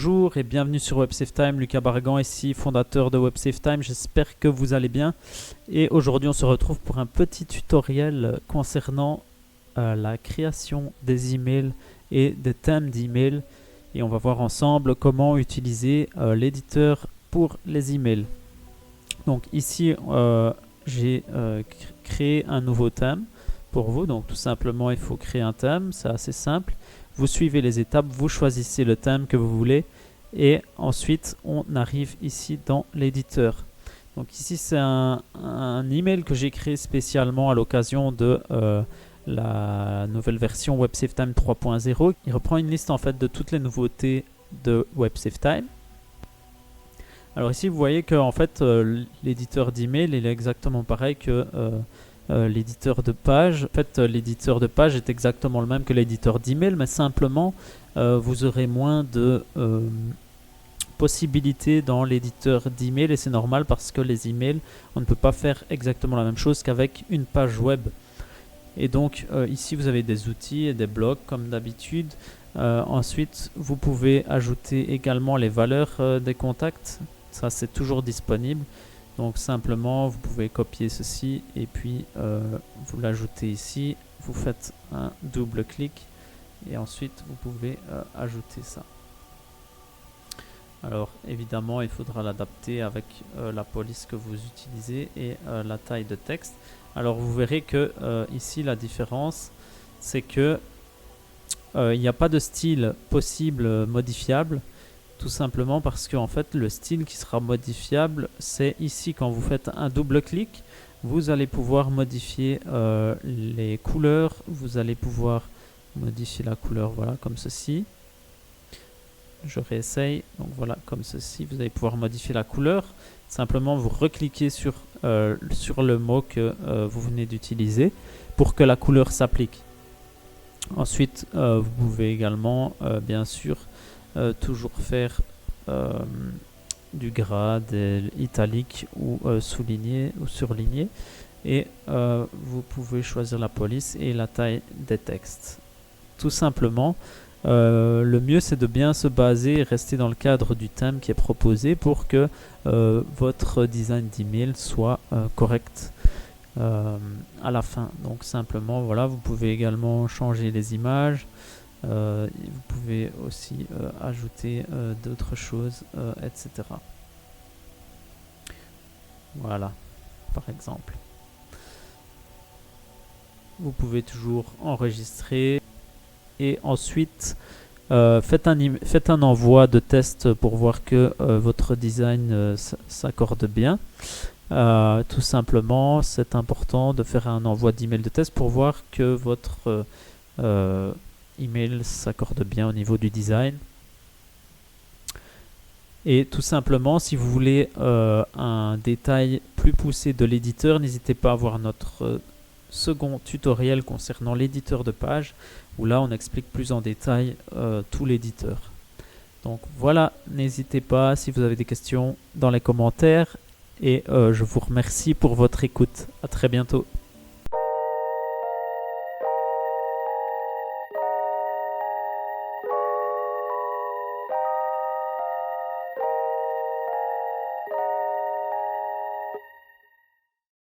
Bonjour et bienvenue sur WebSaveTime, Lucas Bargan ici, fondateur de WebSaveTime, j'espère que vous allez bien. Et aujourd'hui on se retrouve pour un petit tutoriel concernant la création des emails et des thèmes d'emails. Et on va voir ensemble comment utiliser l'éditeur pour les emails. Donc ici j'ai créé un nouveau thème pour vous, donc tout simplement il faut créer un thème, c'est assez simple. Vous suivez les étapes, vous choisissez le thème que vous voulez et ensuite on arrive ici dans l'éditeur. Donc ici c'est un email que j'ai créé spécialement à l'occasion de la nouvelle version WebSaveTime 3.0. Il reprend une liste en fait de toutes les nouveautés de WebSaveTime. Alors ici vous voyez que en fait l'éditeur d'email il est exactement pareil que l'éditeur de page. En fait, l'éditeur de page est exactement le même que l'éditeur d'email, mais simplement vous aurez moins de possibilités dans l'éditeur d'email et c'est normal parce que les emails, on ne peut pas faire exactement la même chose qu'avec une page web. Et donc ici vous avez des outils et des blocs comme d'habitude. Ensuite, vous pouvez ajouter également les valeurs des contacts. Ça, c'est toujours disponible. Donc simplement vous pouvez copier ceci et puis vous l'ajoutez ici, vous faites un double clic et ensuite vous pouvez ajouter ça. Alors évidemment il faudra l'adapter avec la police que vous utilisez et la taille de texte. Alors vous verrez que ici la différence c'est que il n'y a pas de style possible modifiable. Tout simplement parce que en fait le style qui sera modifiable c'est ici quand vous faites un double clic vous allez pouvoir modifier les couleurs, vous allez pouvoir modifier la couleur voilà comme ceci. Je réessaye, donc voilà comme ceci, vous allez pouvoir modifier la couleur. Simplement vous recliquez sur le mot que vous venez d'utiliser pour que la couleur s'applique. Ensuite vous pouvez également bien sûr toujours faire du gras, des italiques ou souligné ou surligné et vous pouvez choisir la police et la taille des textes. Tout simplement, le mieux c'est de bien se baser et rester dans le cadre du thème qui est proposé pour que votre design d'email soit correct à la fin. Donc simplement voilà, vous pouvez également changer les images. Vous pouvez aussi ajouter d'autres choses, etc. Voilà, par exemple. Vous pouvez toujours enregistrer et ensuite faites un envoi de test pour voir que votre design s'accorde bien. Tout simplement, c'est important de faire un envoi d'email de test pour voir que votre email s'accorde bien au niveau du design. Et tout simplement, si vous voulez un détail plus poussé de l'éditeur, n'hésitez pas à voir notre second tutoriel concernant l'éditeur de page, où là on explique plus en détail tout l'éditeur. Donc voilà, n'hésitez pas si vous avez des questions dans les commentaires et je vous remercie pour votre écoute. À très bientôt.